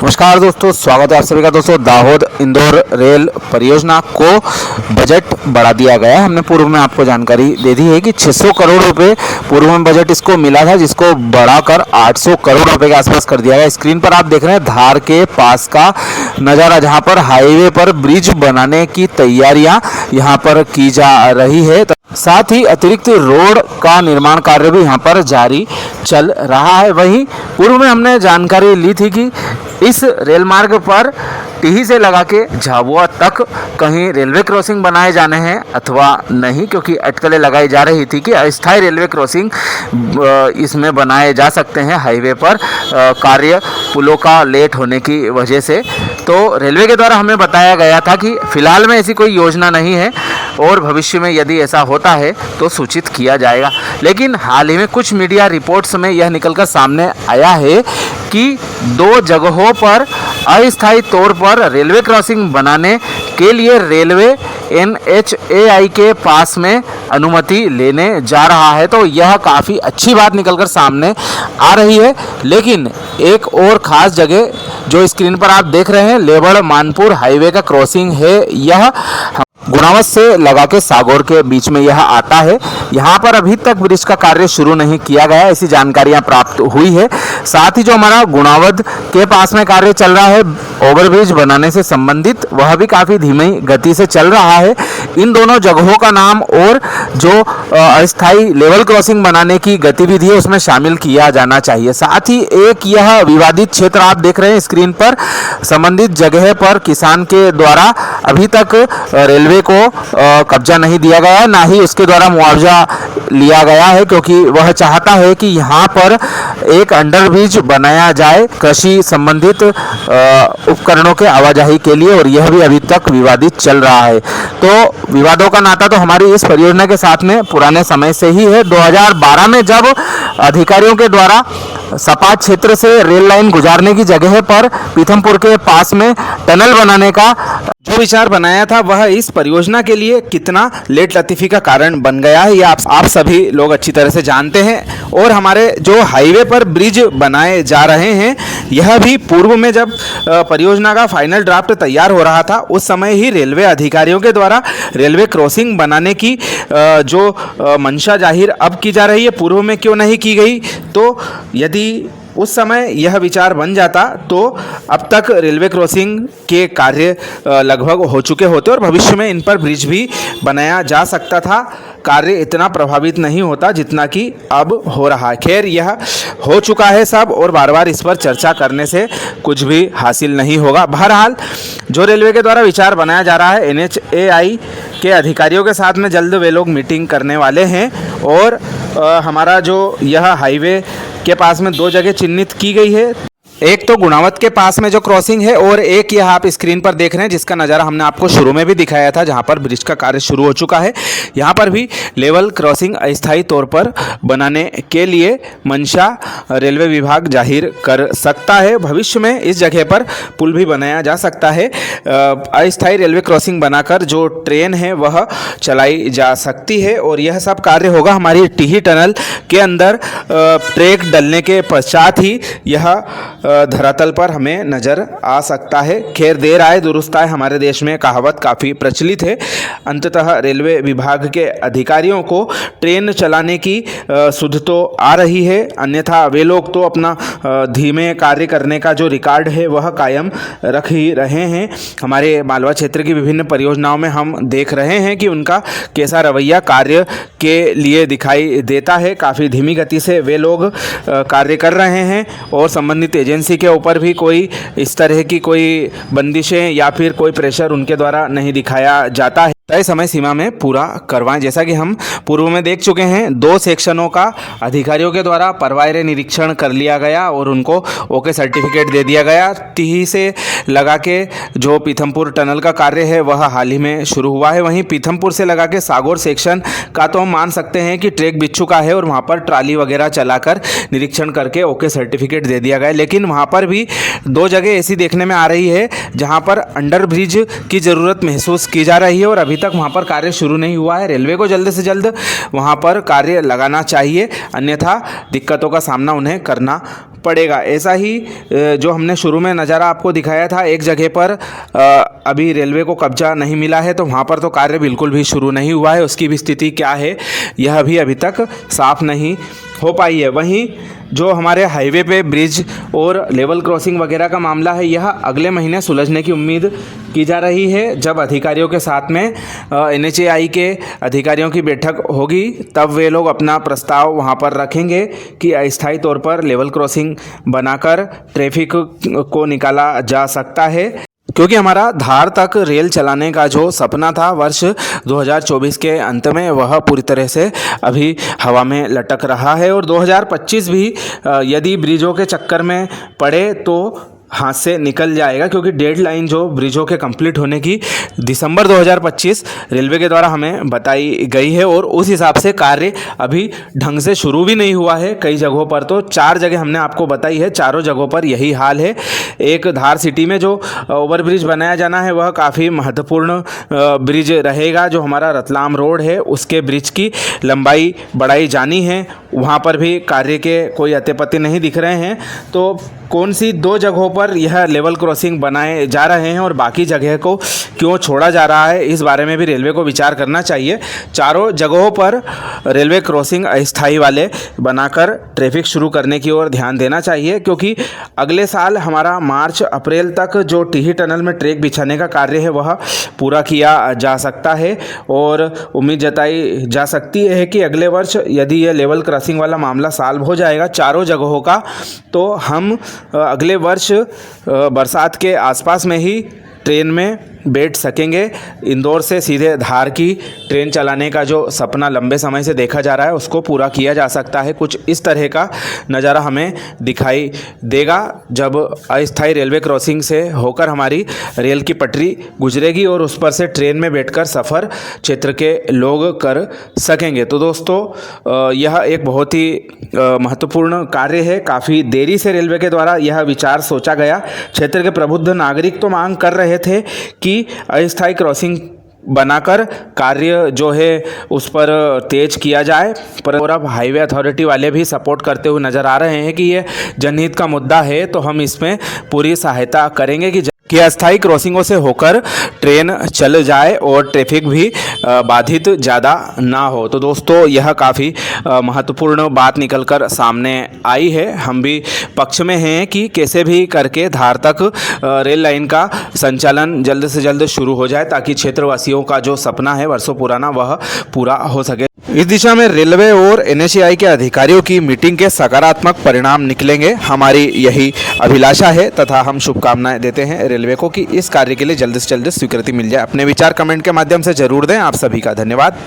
नमस्कार दोस्तों, स्वागत है आप सभी का। दोस्तों, दाहोद इंदौर रेल परियोजना को बजट बढ़ा दिया गया है। हमने पूर्व में आपको जानकारी दे दी है कि 600 करोड़ रुपए पूर्व में बजट इसको मिला था, जिसको बढ़ाकर 800 करोड़ रुपए के आसपास कर दिया गया। स्क्रीन पर आप देख रहे हैं धार के पास का नज़ारा, जहां पर हाईवे पर ब्रिज बनाने की तैयारियां यहां पर की जा रही है। साथ ही अतिरिक्त रोड का निर्माण कार्य भी यहाँ पर जारी चल रहा है। वहीं पूर्व में हमने जानकारी ली थी कि इस रेल मार्ग पर टीही से लगा के झाबुआ तक कहीं रेलवे क्रॉसिंग बनाए जाने हैं अथवा नहीं, क्योंकि अटकलें लगाई जा रही थी कि अस्थायी रेलवे क्रॉसिंग इसमें बनाए जा सकते हैं हाईवे पर कार्य पुलों का लेट होने की वजह से। तो रेलवे के द्वारा हमें बताया गया था कि फिलहाल में ऐसी कोई योजना नहीं है और भविष्य में यदि ऐसा होता है तो सूचित किया जाएगा। लेकिन हाल ही में कुछ मीडिया रिपोर्ट्स में यह निकलकर सामने आया है कि 2 जगहों पर अस्थायी तौर पर रेलवे क्रॉसिंग बनाने के लिए रेलवे NHAI के पास में अनुमति लेने जा रहा है। तो यह काफ़ी अच्छी बात निकलकर सामने आ रही है। लेकिन एक और ख़ास जगह जो स्क्रीन पर आप देख रहे हैं, लेबड़ मानपुर हाईवे का क्रॉसिंग है। यह गुणावत से लगा के सागौर के बीच में यह आता है। यहाँ पर अभी तक ब्रिज का कार्य शुरू नहीं किया गया, ऐसी जानकारियाँ प्राप्त हुई है। साथ ही जो हमारा गुणावत के पास में कार्य चल रहा है ओवरब्रिज बनाने से संबंधित, वह भी काफ़ी धीमी गति से चल रहा है। इन दोनों जगहों का नाम और जो अस्थायी लेवल क्रॉसिंग बनाने की गतिविधि है उसमें शामिल किया जाना चाहिए। साथ ही एक यह विवादित क्षेत्र आप देख रहे हैं स्क्रीन पर, संबंधित जगह पर किसान के द्वारा अभी तक रेलवे को कब्जा नहीं दिया गया है, ना ही उसके द्वारा मुआवजा लिया गया है, क्योंकि वह चाहता है कि यहाँ पर एक अंडरब्रिज बनाया जाए कृषि संबंधित उपकरणों के आवाजाही के लिए, और यह भी अभी तक विवादित चल रहा है। तो विवादों का नाता तो हमारी इस परियोजना के साथ में पुराने समय से ही है। 2012 में जब अधिकारियों के द्वारा सपाट क्षेत्र से रेल लाइन गुजारने की जगह पर पीथमपुर के पास में टनल बनाने का जो विचार बनाया था, वह इस परियोजना के लिए कितना लेट लतीफ़ी का कारण बन गया है, ये आप सभी लोग अच्छी तरह से जानते हैं। और हमारे जो हाईवे पर ब्रिज बनाए जा रहे हैं, यह भी पूर्व में जब परियोजना का फाइनल ड्राफ्ट तैयार हो रहा था, उस समय ही रेलवे अधिकारियों के द्वारा रेलवे क्रॉसिंग बनाने की जो मंशा जाहिर अब की जा रही है, पूर्व में क्यों नहीं की गई। तो यदि उस समय यह विचार बन जाता तो अब तक रेलवे क्रॉसिंग के कार्य लगभग हो चुके होते और भविष्य में इन पर ब्रिज भी बनाया जा सकता था। कार्य इतना प्रभावित नहीं होता जितना कि अब हो रहा है। खैर, यह हो चुका है सब, और बार बार इस पर चर्चा करने से कुछ भी हासिल नहीं होगा। बहरहाल, जो रेलवे के द्वारा विचार बनाया जा रहा है, NHAI के अधिकारियों के साथ में जल्द वे लोग मीटिंग करने वाले हैं। और हमारा जो यह हाईवे के पास में 2 जगह चिन्हित की गई है, एक तो गुणावत के पास में जो क्रॉसिंग है, और एक यह आप स्क्रीन पर देख रहे हैं जिसका नज़ारा हमने आपको शुरू में भी दिखाया था, जहां पर ब्रिज का कार्य शुरू हो चुका है। यहां पर भी लेवल क्रॉसिंग अस्थायी तौर पर बनाने के लिए मंशा रेलवे विभाग जाहिर कर सकता है। भविष्य में इस जगह पर पुल भी बनाया जा सकता है। अस्थायी रेलवे क्रॉसिंग बनाकर जो ट्रेन है वह चलाई जा सकती है, और यह सब कार्य होगा हमारी टीही टनल के अंदर ट्रैक डलने के पश्चात ही यह धरातल पर हमें नज़र आ सकता है। खैर, देर आए दुरुस्त आए, हमारे देश में कहावत काफ़ी प्रचलित है। अंततः रेलवे विभाग के अधिकारियों को ट्रेन चलाने की सुध तो आ रही है, अन्यथा वे लोग तो अपना धीमे कार्य करने का जो रिकॉर्ड है वह कायम रख ही रहे हैं। हमारे मालवा क्षेत्र की विभिन्न परियोजनाओं में हम देख रहे हैं कि उनका कैसा रवैया कार्य के लिए दिखाई देता है। काफ़ी धीमी गति से वे लोग कार्य कर रहे हैं, और संबंधित एजेंसी के ऊपर भी कोई इस तरह की कोई बंदिशें या फिर कोई प्रेशर उनके द्वारा नहीं दिखाया जाता है। तय समय सीमा में पूरा करवाएं। जैसा कि हम पूर्व में देख चुके हैं, 2 सेक्शनों का अधिकारियों के द्वारा परवायरे निरीक्षण कर लिया गया और उनको ओके सर्टिफिकेट दे दिया गया। टीही से लगा के जो पीथमपुर टनल का कार्य है वह हाल ही में शुरू हुआ है। वहीं पीथमपुर से लगा के सागौर सेक्शन का तो हम मान सकते हैं कि ट्रैक बिछ चुका है, और वहाँ पर ट्राली वगैरह चलाकर निरीक्षण करके ओके सर्टिफिकेट दे दिया गया। लेकिन वहाँ पर भी 2 जगह ऐसी देखने में आ रही है जहाँ पर अंडर ब्रिज की ज़रूरत महसूस की जा रही है, और अभी तक वहाँ पर कार्य शुरू नहीं हुआ है। रेलवे को जल्द से जल्द वहाँ पर कार्य लगाना चाहिए, अन्यथा दिक्कतों का सामना उन्हें करना पड़ेगा। ऐसा ही जो हमने शुरू में नज़ारा आपको दिखाया था, एक जगह पर अभी रेलवे को कब्जा नहीं मिला है, तो वहाँ पर तो कार्य बिल्कुल भी शुरू नहीं हुआ है। उसकी भी स्थिति क्या है यह भी अभी तक साफ नहीं हो पाई है। वहीं जो हमारे हाईवे पे ब्रिज और लेवल क्रॉसिंग वगैरह का मामला है, यह अगले महीने सुलझने की उम्मीद की जा रही है। जब अधिकारियों के साथ में NHAI के अधिकारियों की बैठक होगी, तब वे लोग अपना प्रस्ताव वहां पर रखेंगे कि अस्थायी तौर पर लेवल क्रॉसिंग बनाकर ट्रैफिक को निकाला जा सकता है। क्योंकि हमारा धार तक रेल चलाने का जो सपना था वर्ष 2024 के अंत में, वह पूरी तरह से अभी हवा में लटक रहा है। और 2025 भी यदि ब्रिजों के चक्कर में पड़े तो हाथ से निकल जाएगा, क्योंकि डेडलाइन जो ब्रिजों के कंप्लीट होने की दिसंबर 2025 रेलवे के द्वारा हमें बताई गई है। और उस हिसाब से कार्य अभी ढंग से शुरू भी नहीं हुआ है। कई जगहों पर तो 4 जगह हमने आपको बताई है, चारों जगहों पर यही हाल है। एक धार सिटी में जो ओवरब्रिज बनाया जाना है, वह काफ़ी महत्वपूर्ण ब्रिज रहेगा। जो हमारा रतलाम रोड है, उसके ब्रिज की लंबाई बढ़ाई जानी है, वहाँ पर भी कार्य के कोई अते पत्ते नहीं दिख रहे हैं। तो कौन सी 2 जगहों पर यह लेवल क्रॉसिंग बनाए जा रहे हैं और बाकी जगह को क्यों छोड़ा जा रहा है, इस बारे में भी रेलवे को विचार करना चाहिए। चारों जगहों पर रेलवे क्रॉसिंग अस्थायी वाले बनाकर ट्रैफिक शुरू करने की ओर ध्यान देना चाहिए, क्योंकि अगले साल हमारा मार्च अप्रैल तक जो टीही टनल में ट्रैक बिछाने का कार्य है, वह पूरा किया जा सकता है। और उम्मीद जताई जा सकती है कि अगले वर्ष यदि यह लेवल क्रॉसिंग वाला मामला सॉल्व हो जाएगा चारों जगहों का, तो हम अगले वर्ष बरसात के आसपास में ही ट्रेन में बैठ सकेंगे। इंदौर से सीधे धार की ट्रेन चलाने का जो सपना लंबे समय से देखा जा रहा है, उसको पूरा किया जा सकता है। कुछ इस तरह का नज़ारा हमें दिखाई देगा जब अस्थायी रेलवे क्रॉसिंग से होकर हमारी रेल की पटरी गुजरेगी और उस पर से ट्रेन में बैठकर सफ़र क्षेत्र के लोग कर सकेंगे। तो दोस्तों, यह एक बहुत ही महत्वपूर्ण कार्य है। काफ़ी देरी से रेलवे के द्वारा यह विचार सोचा गया। क्षेत्र के प्रबुद्ध नागरिक तो मांग कर रहे थे कि अस्थायी क्रॉसिंग बनाकर कार्य जो है उस पर तेज किया जाए, पर और अब हाईवे अथॉरिटी वाले भी सपोर्ट करते हुए नज़र आ रहे हैं कि ये जनहित का मुद्दा है, तो हम इसमें पूरी सहायता करेंगे कि अस्थायी क्रॉसिंगों से होकर ट्रेन चल जाए और ट्रैफिक भी बाधित ज़्यादा ना हो। तो दोस्तों, यह काफ़ी महत्वपूर्ण बात निकलकर सामने आई है। हम भी पक्ष में हैं कि कैसे भी करके धार तक रेल लाइन का संचालन जल्द से जल्द शुरू हो जाए, ताकि क्षेत्रवासियों का जो सपना है वर्षों पुराना, वह पूरा हो सके। इस दिशा में रेलवे और NHAI के अधिकारियों की मीटिंग के सकारात्मक परिणाम निकलेंगे, हमारी यही अभिलाषा है तथा हम शुभकामनाएं देते हैं रेलवे को कि इस कार्य के लिए जल्द से जल्द स्वीकृति मिल जाए। अपने विचार कमेंट के माध्यम से जरूर दें। आप सभी का धन्यवाद।